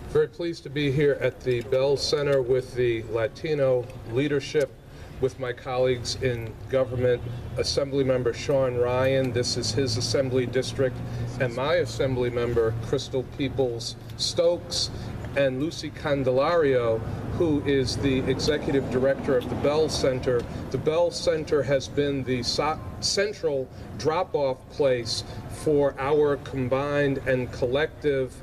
Very pleased to be here at the Belle Center with the Latino leadership, with my colleagues in government, Assemblymember Sean Ryan, this is his assembly district, and my assembly member, Crystal Peoples Stokes, and Lucy Candelario, who is the executive director of the Belle Center. The Belle Center has been the central drop-off place for our combined and collective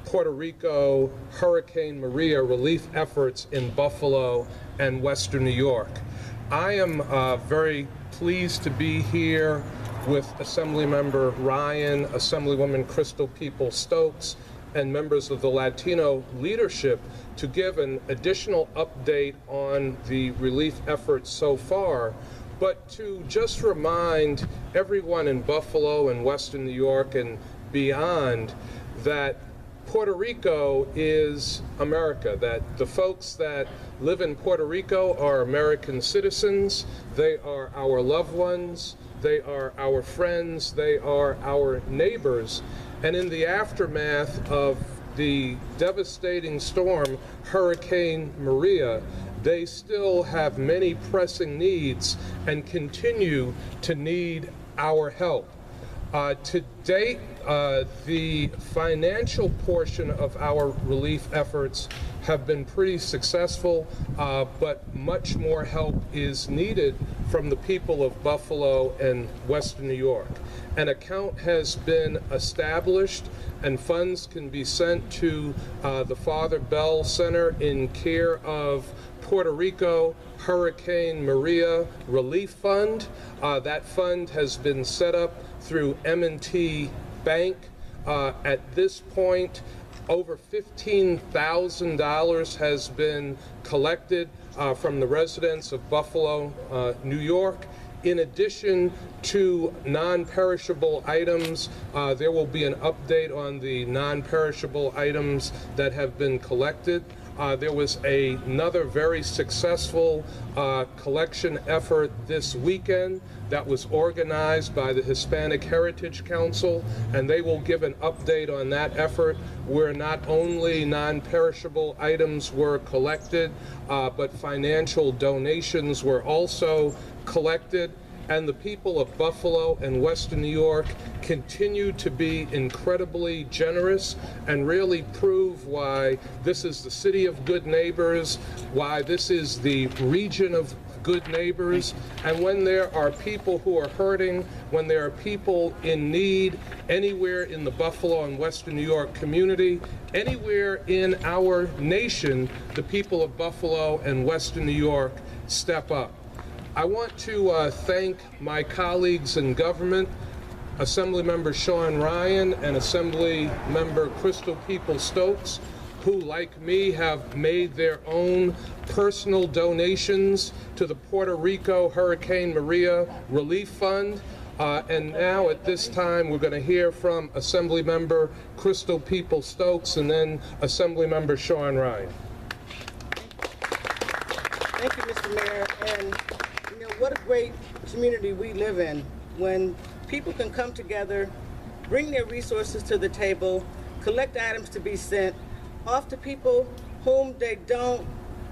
Puerto Rico Hurricane Maria relief efforts in Buffalo and Western New York. I am very pleased to be here with Assemblymember Ryan, Assemblywoman Crystal Peoples Stokes, and members of the Latino leadership to give an additional update on the relief efforts so far, but to just remind everyone in Buffalo and Western New York and beyond that Puerto Rico is America, that the folks that live in Puerto Rico are American citizens, they are our loved ones, they are our friends, they are our neighbors. And in the aftermath of the devastating storm, Hurricane Maria, they still have many pressing needs and continue to need our help. To date, the financial portion of our relief efforts have been pretty successful, but much more help is needed from the people of Buffalo and Western New York. An account has been established and funds can be sent to the Father Belle Center in care of Puerto Rico Hurricane Maria Relief Fund. That fund has been set up through M&T Bank. At this point, over $15,000 has been collected from the residents of Buffalo, New York. In addition to non-perishable items, there will be an update on the non-perishable items that have been collected. There was another very successful collection effort this weekend that was organized by the Hispanic Heritage Council, and they will give an update on that effort, where not only non-perishable items were collected, but financial donations were also collected. And the people of Buffalo and Western New York continue to be incredibly generous and really prove why this is the city of good neighbors, why this is the region of good neighbors. And when there are people who are hurting, when there are people in need anywhere in the Buffalo and Western New York community, anywhere in our nation, the people of Buffalo and Western New York step up. I want to thank my colleagues in government, Assemblymember Sean Ryan and Assemblymember Crystal Peoples Stokes, who, like me, have made their own personal donations to the Puerto Rico Hurricane Maria Relief Fund. And now at this time, we're going to hear from Assemblymember Crystal Peoples Stokes and then Assemblymember Sean Ryan. Thank you, Mr. Mayor. And what a great community we live in when people can come together, bring their resources to the table, collect items to be sent off to people whom they don't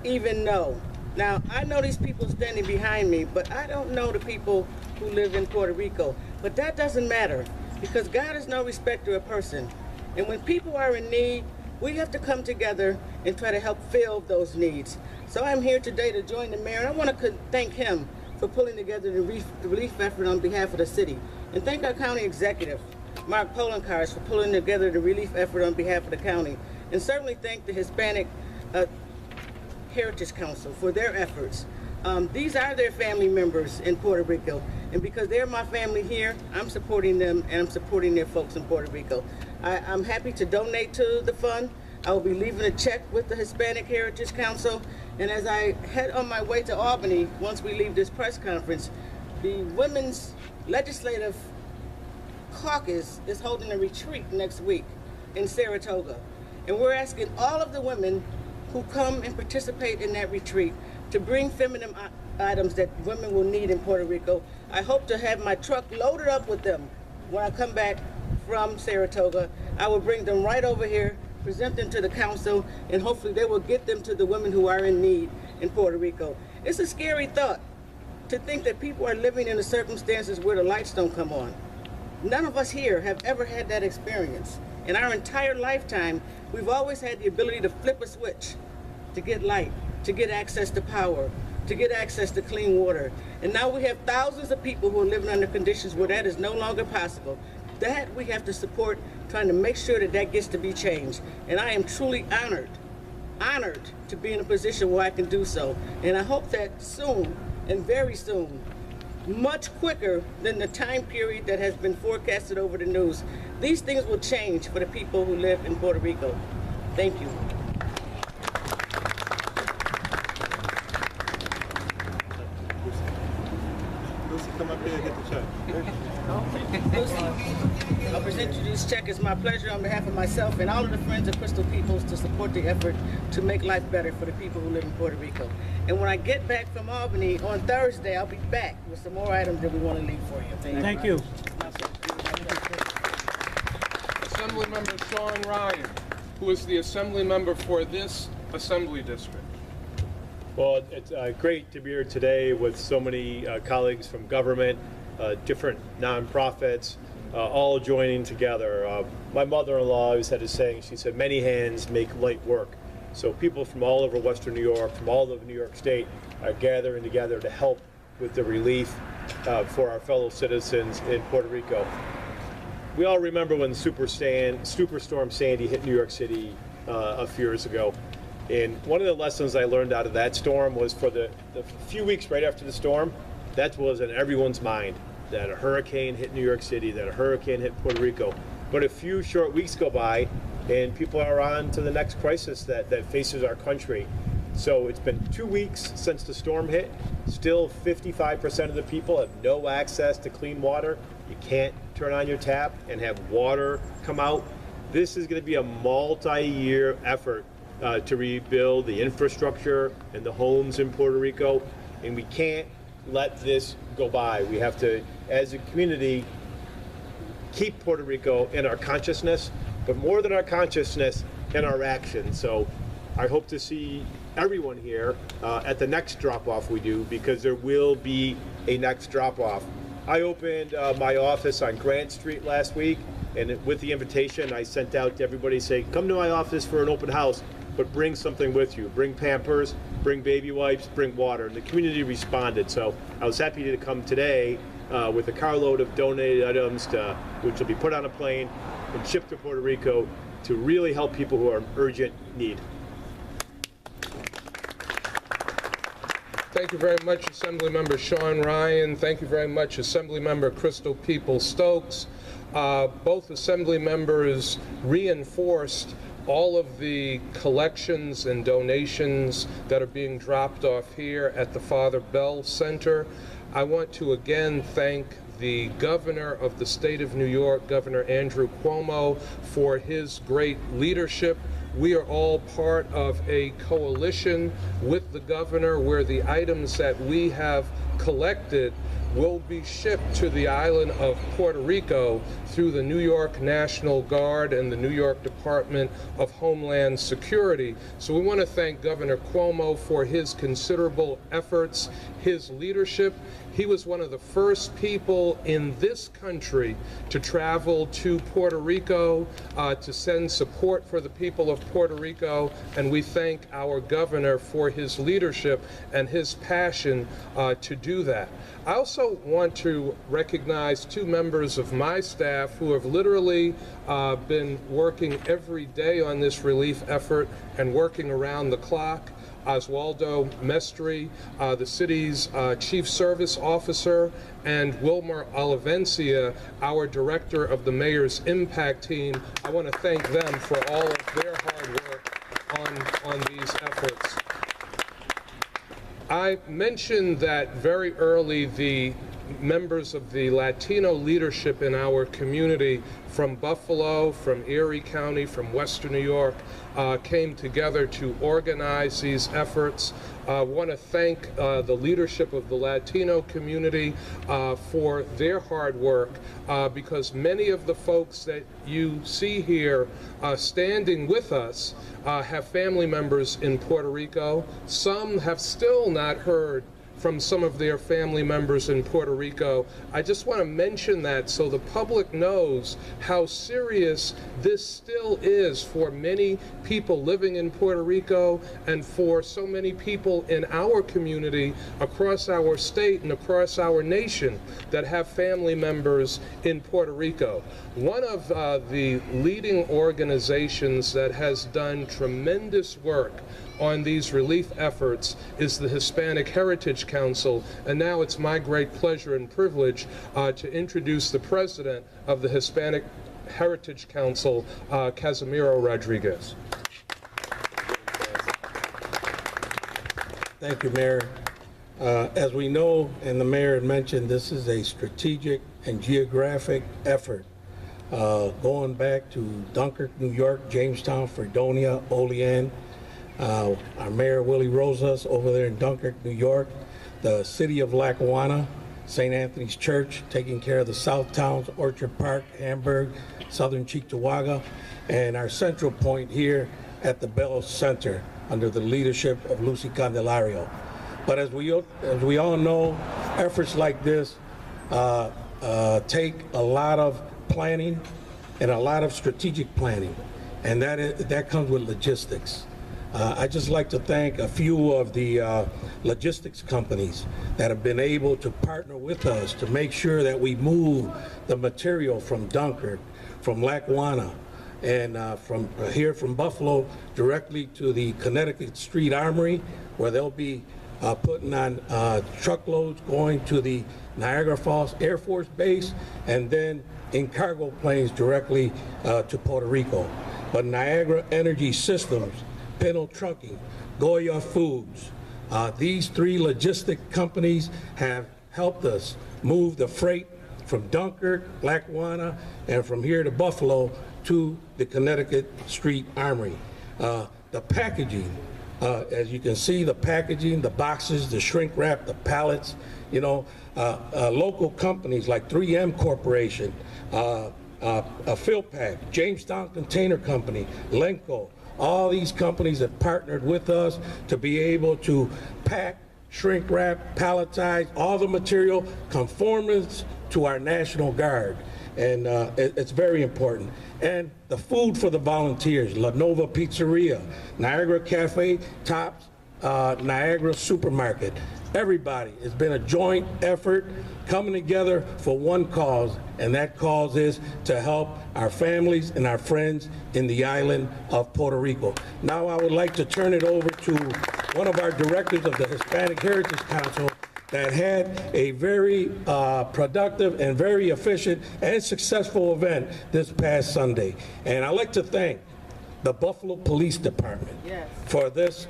even know. Now, I know these people standing behind me, but I don't know the people who live in Puerto Rico. But that doesn't matter, because God is no respecter of person. And when people are in need, we have to come together and try to help fill those needs. So I'm here today to join the mayor, and I want to thank him for pulling together the relief effort on behalf of the city. And thank our county executive, Mark Polenkars, for pulling together the relief effort on behalf of the county. And certainly thank the Hispanic Heritage Council for their efforts. These are their family members in Puerto Rico. And because they're my family here, I'm supporting them and I'm supporting their folks in Puerto Rico. I'm happy to donate to the fund. I will be leaving a check with the Hispanic Heritage Council. And as I head on my way to Albany, once we leave this press conference, the Women's Legislative Caucus is holding a retreat next week in Saratoga. And we're asking all of the women who come and participate in that retreat to bring feminine items that women will need in Puerto Rico. I hope to have my truck loaded up with them when I come back from Saratoga. I will bring them right over here, present them to the council, and hopefully they will get them to the women who are in need in Puerto Rico. It's a scary thought to think that people are living in the circumstances where the lights don't come on. None of us here have ever had that experience. In our entire lifetime, we've always had the ability to flip a switch, to get light, to get access to power, to get access to clean water. And now we have thousands of people who are living under conditions where that is no longer possible. That we have to support, trying to make sure that that gets to be changed. And I am truly honored to be in a position where I can do so. And I hope that soon, and very soon, much quicker than the time period that has been forecasted over the news, these things will change for the people who live in Puerto Rico. Thank you. Lucy, come up here and get the check. Lucy, I'll present you this check. It's my pleasure on behalf of myself and all of the friends of Crystal Peoples to support the effort to make life better for the people who live in Puerto Rico. And when I get back from Albany on Thursday, I'll be back with some more items that we want to leave for you. Thank you. Assembly Member Sean Ryan, who is the Assembly Member for this Assembly District. Well, it's great to be here today with so many colleagues from government, different nonprofits, all joining together. My mother-in-law always had a saying, she said, many hands make light work. So people from all over Western New York, from all over New York State, are gathering together to help with the relief for our fellow citizens in Puerto Rico. We all remember when Superstorm Sandy hit New York City a few years ago. And one of the lessons I learned out of that storm was for the few weeks right after the storm, that was in everyone's mind, that a hurricane hit New York City, that a hurricane hit Puerto Rico. But a few short weeks go by and people are on to the next crisis that faces our country. So it's been 2 weeks since the storm hit. Still 55% of the people have no access to clean water. You can't turn on your tap and have water come out. This is going to be a multi-year effort to rebuild the infrastructure and the homes in Puerto Rico, and we can't let this go by. We have to, as a community, keep Puerto Rico in our consciousness, but more than our consciousness, in our actions. So I hope to see everyone here at the next drop-off we do, because there will be a next drop-off. I opened my office on Grant Street last week, and with the invitation I sent out to everybody saying, come to my office for an open house, but bring something with you. Bring Pampers, bring baby wipes, bring water. And the community responded. So I was happy to come today with a carload of donated items which will be put on a plane and shipped to Puerto Rico to really help people who are in urgent need. Thank you very much, Assemblymember Sean Ryan. Thank you very much, Assemblymember Crystal Peoples-Stokes. Both Assembly members reinforced all of the collections and donations that are being dropped off here at the Father Belle Center. I want to again thank the governor of the state of New York, Governor Andrew Cuomo, for his great leadership. We are all part of a coalition with the governor where the items that we have collected will be shipped to the island of Puerto Rico through the New York National Guard and the New York Department of Homeland Security. So we want to thank Governor Cuomo for his considerable efforts, his leadership. He was one of the first people in this country to travel to Puerto Rico to send support for the people of Puerto Rico, and we thank our governor for his leadership and his passion to do that. I also want to recognize two members of my staff who have literally been working every day on this relief effort and working around the clock. Oswaldo Mestri, the city's Chief Service Officer, and Wilmer Olivencia, our Director of the Mayor's Impact Team. I want to thank them for all of their hard work on these efforts. I mentioned that very early the members of the Latino leadership in our community from Buffalo, from Erie County, from Western New York, came together to organize these efforts. I want to thank the leadership of the Latino community for their hard work, because many of the folks that you see here standing with us have family members in Puerto Rico. Some have still not heard from some of their family members in Puerto Rico. I just want to mention that so the public knows how serious this still is for many people living in Puerto Rico and for so many people in our community across our state and across our nation that have family members in Puerto Rico. One of the leading organizations that has done tremendous work on these relief efforts is the Hispanic Heritage Council, and now it's my great pleasure and privilege to introduce the president of the Hispanic Heritage Council, Casimiro Rodriguez. Thank you, Mayor. As we know, and the mayor had mentioned, this is a strategic and geographic effort going back to Dunkirk, New York, Jamestown, Fredonia, Olean. Our Mayor Willie Rosas over there in Dunkirk, New York, the city of Lackawanna, St. Anthony's Church, taking care of the South Towns, Orchard Park, Hamburg, Southern Cheektowaga, and our central point here at the Belle Center under the leadership of Lucy Candelario. But as we all know, efforts like this take a lot of planning and a lot of strategic planning, and that comes with logistics. I'd just like to thank a few of the logistics companies that have been able to partner with us to make sure that we move the material from Dunkirk, from Lackawanna, and from here from Buffalo directly to the Connecticut Street Armory, where they'll be putting on truckloads going to the Niagara Falls Air Force Base, and then in cargo planes directly to Puerto Rico. But Niagara Energy Systems, Pinnacle Trucking, Goya Foods, these three logistic companies have helped us move the freight from Dunkirk, Lackawanna, and from here to Buffalo to the Connecticut Street Armory. The packaging, as you can see, the packaging, the boxes, the shrink wrap, the pallets, you know, local companies like 3M Corporation, Philpack, Jamestown Container Company, Lenco, all these companies have partnered with us to be able to pack, shrink wrap, palletize all the material conformance to our National Guard. And it's very important. And the food for the volunteers, La Nova Pizzeria, Niagara Cafe, Tops, Niagara Supermarket. Everybody, it's been a joint effort coming together for one cause, and that cause is to help our families and our friends in the island of Puerto Rico. Now I would like to turn it over to one of our directors of the Hispanic Heritage Council that had a very productive and very efficient and successful event this past Sunday. And I'd like to thank the Buffalo Police Department for this,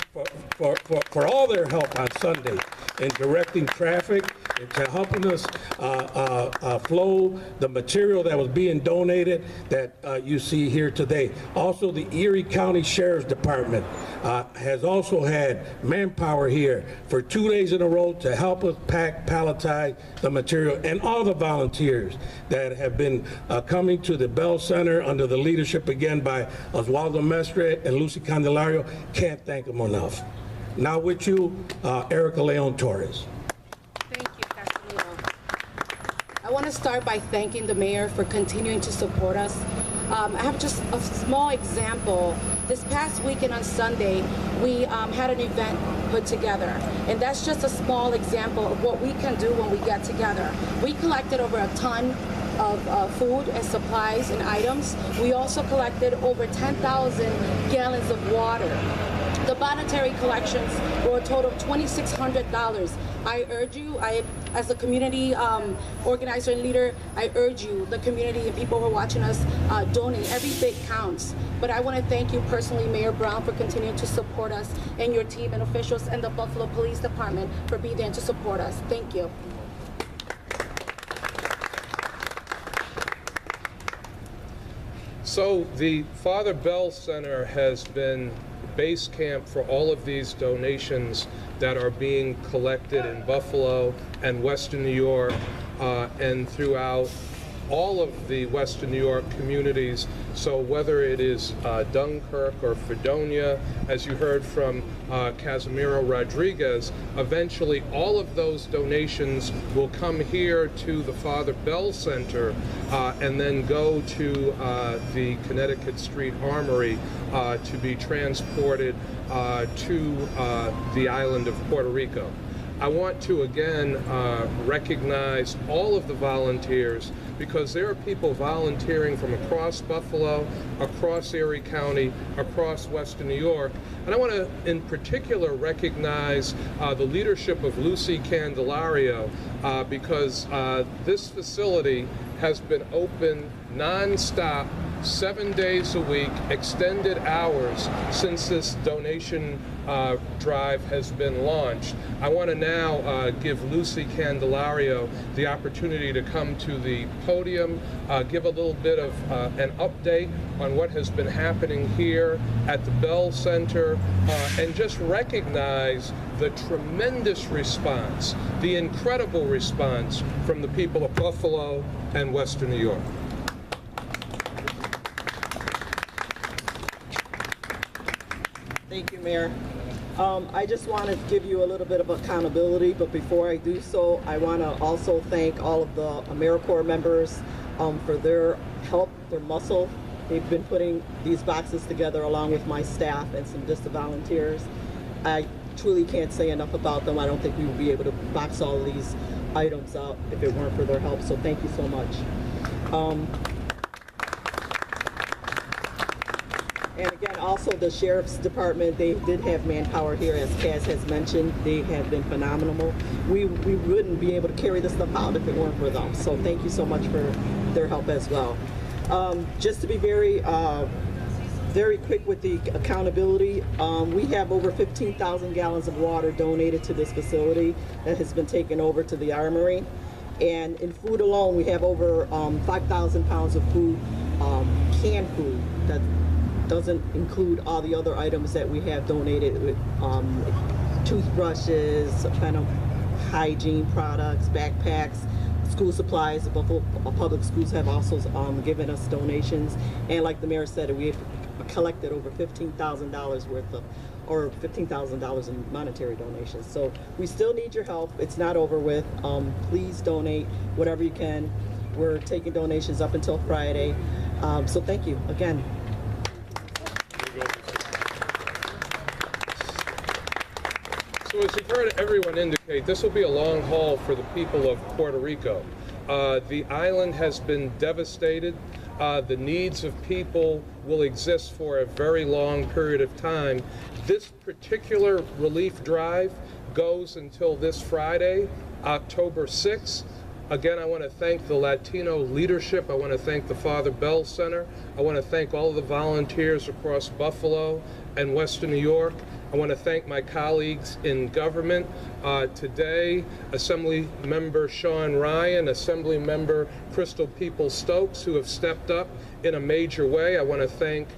for all their help on Sunday in directing traffic and to helping us flow the material that was being donated that you see here today. Also, the Erie County Sheriff's Department has also had manpower here for 2 days in a row to help us pack, palletize the material, and all the volunteers that have been coming to the Belle Center under the leadership again by Oswaldo Mestre and Lucy Candelario. Can't thank them enough. Now with you, Erica Leon Torres. Thank you, Casimiro. I want to start by thanking the mayor for continuing to support us. I have just a small example. This past weekend on Sunday, we had an event put together, and that's just a small example of what we can do when we get together. We collected over a ton of food and supplies and items. We also collected over 10,000 gallons of water. The monetary collections were a total of $2,600. I urge you, as a community organizer and leader, I urge you, the community and people who are watching us, donate. Every bit counts. But I want to thank you personally, Mayor Brown, for continuing to support us, and your team and officials and the Buffalo Police Department for being there to support us. Thank you. So the Father Belle Center has been base camp for all of these donations that are being collected in Buffalo and Western New York and throughout all of the Western New York communities. So whether it is Dunkirk or Fredonia, as you heard from Casimiro Rodriguez, eventually all of those donations will come here to the Father Belle Center and then go to the Connecticut Street Armory to be transported to the island of Puerto Rico. I want to again recognize all of the volunteers, because there are people volunteering from across Buffalo, across Erie County, across Western New York. And I want to in particular recognize the leadership of Lucy Candelario because this facility has been open non-stop 7 days a week, extended hours since this donation drive has been launched. I want to now give Lucy Candelario the opportunity to come to the podium, give a little bit of an update on what has been happening here at the Belle Center, and just recognize the tremendous response, the incredible response from the people of Buffalo and Western New York. Thank you, Mayor. I just want to give you a little bit of accountability, but before I do so, I want to also thank all of the AmeriCorps members for their help, their muscle. They've been putting these boxes together along with my staff and some just the volunteers. I truly can't say enough about them. I don't think we would be able to box all of these items out if it weren't for their help, so thank you so much. And again, also the Sheriff's Department, they did have manpower here, as Kaz has mentioned. They have been phenomenal. We wouldn't be able to carry this stuff out if it weren't for them. So thank you so much for their help as well. Just to be very quick with the accountability, we have over 15,000 gallons of water donated to this facility that has been taken over to the Armory. And in food alone, we have over 5,000 pounds of food, canned food, that doesn't include all the other items that we have donated with toothbrushes, kind of hygiene products, backpacks, school supplies. The Buffalo Public Schools have also given us donations. And like the mayor said, we have collected over $15,000 worth of, or $15,000 in monetary donations. So we still need your help. It's not over with. Please donate whatever you can. We're taking donations up until Friday. So thank you again. So as you've heard everyone indicate, this will be a long haul for the people of Puerto Rico. The island has been devastated. The needs of people will exist for a very long period of time. This particular relief drive goes until this Friday, October 6th. Again, I want to thank the Latino leadership. I want to thank the Father Belle Center. I want to thank all of the volunteers across Buffalo and Western New York. I want to thank my colleagues in government. Today, Assembly Member Sean Ryan, Assembly Member Crystal Peoples-Stokes, who have stepped up in a major way. I want to thank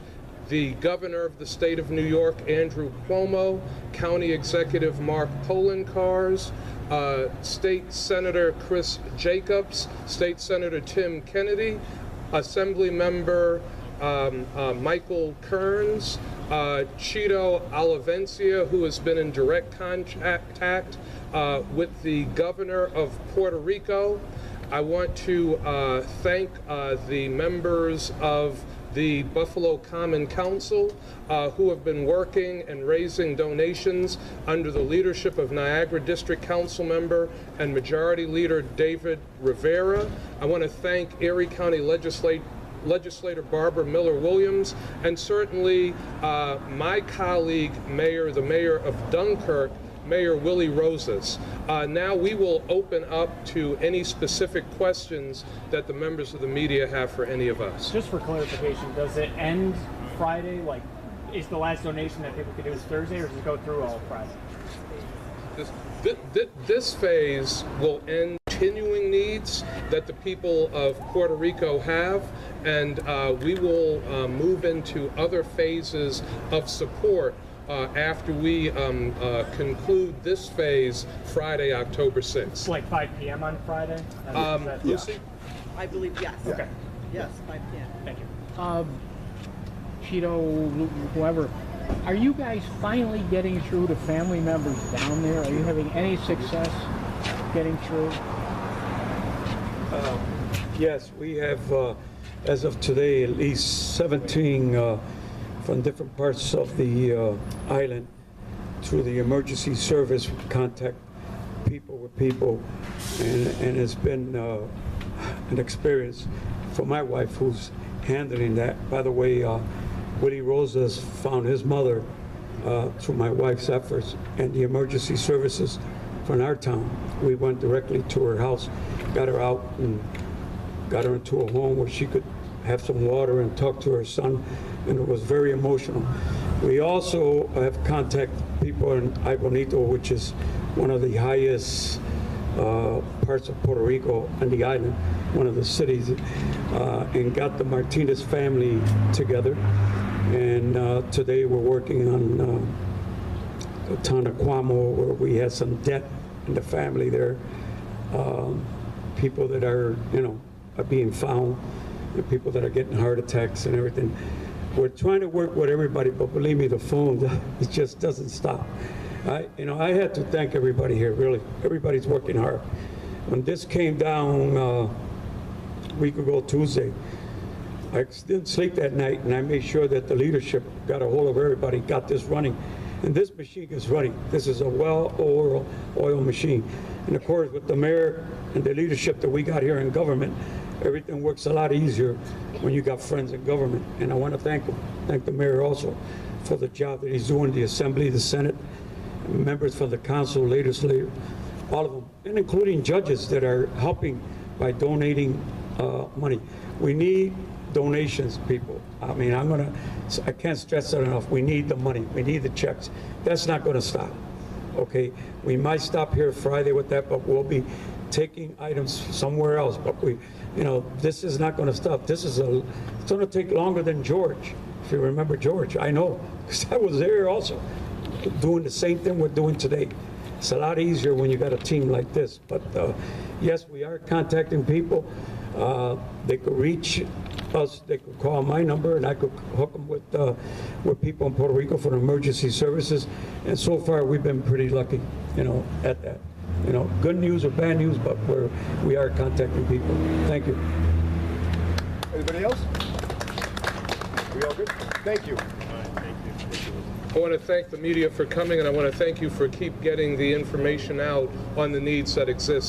the Governor of the State of New York, Andrew Cuomo, County Executive Mark Polenkars, State Senator Chris Jacobs, State Senator Tim Kennedy, Assembly Member Michael Kearns, Chito Olivencia, who has been in direct contact with the Governor of Puerto Rico. I want to thank the members of the Buffalo Common Council who have been working and raising donations under the leadership of Niagara District Council member and Majority Leader David Rivera. I want to thank Erie County Legislator Barbara Miller-Williams, and certainly my colleague, the Mayor of Dunkirk, Mayor Willie Rosas. Now we will open up to any specific questions that the members of the media have for any of us. Just for clarification, does it end Friday? Like, is the last donation that people could do is Thursday, or does it go through all Friday? This phase will end continuing needs that the people of Puerto Rico have, and we will move into other phases of support after we conclude this phase Friday, October 6th. It's like 5 p.m. on Friday? Lucy? I believe yes. Okay. Yes, 5 p.m. Thank you. Cheeto, whoever, are you guys finally getting through to family members down there? Are you having any success getting through? Yes, we have, as of today, at least 17 from different parts of the island through the emergency service contact people with people, and it's been an experience for my wife who's handling that. By the way, Willie Rosas found his mother through my wife's efforts and the emergency services from our town. We went directly to her house, got her out and got her into a home where she could have some water and talk to her son, and it was very emotional. We also have contacted people in Bonito, which is one of the highest parts of Puerto Rico and the island, one of the cities, and got the Martinez family together. And today we're working on Tanaquamo, where we had some debt in the family there. People that are, are being found, and people that are getting heart attacks and everything. We're trying to work with everybody, but believe me, the phone, it just doesn't stop. I had to thank everybody here, really. Everybody's working hard. When this came down a week ago Tuesday, I didn't sleep that night, and I made sure that the leadership got a hold of everybody, got this running. And this machine is running. This is a well-oiled machine. And of course, with the mayor and the leadership that we got here in government, everything works a lot easier when you got friends in government. And I want to thank the mayor also for the job that he's doing, the Assembly, the Senate, members from the council, legislature, all of them, and including judges that are helping by donating money. We need donations, people. I mean, I can't stress that enough. We need the money. We need the checks. That's not going to stop. Okay, we might stop here Friday with that, but we'll be taking items somewhere else. But this is not going to stop. It's going to take longer than George. If you remember George, I know, because I was there also, doing the same thing we're doing today. It's a lot easier when you got a team like this. But yes, we are contacting people. They could reach us. They could call my number, and I could hook them with people in Puerto Rico for emergency services. And so far, we've been pretty lucky, at that. Good news or bad news, but we are contacting people. Thank you. Anybody else? We all good? Thank you. I want to thank the media for coming, and I want to thank you for keep getting the information out on the needs that exist.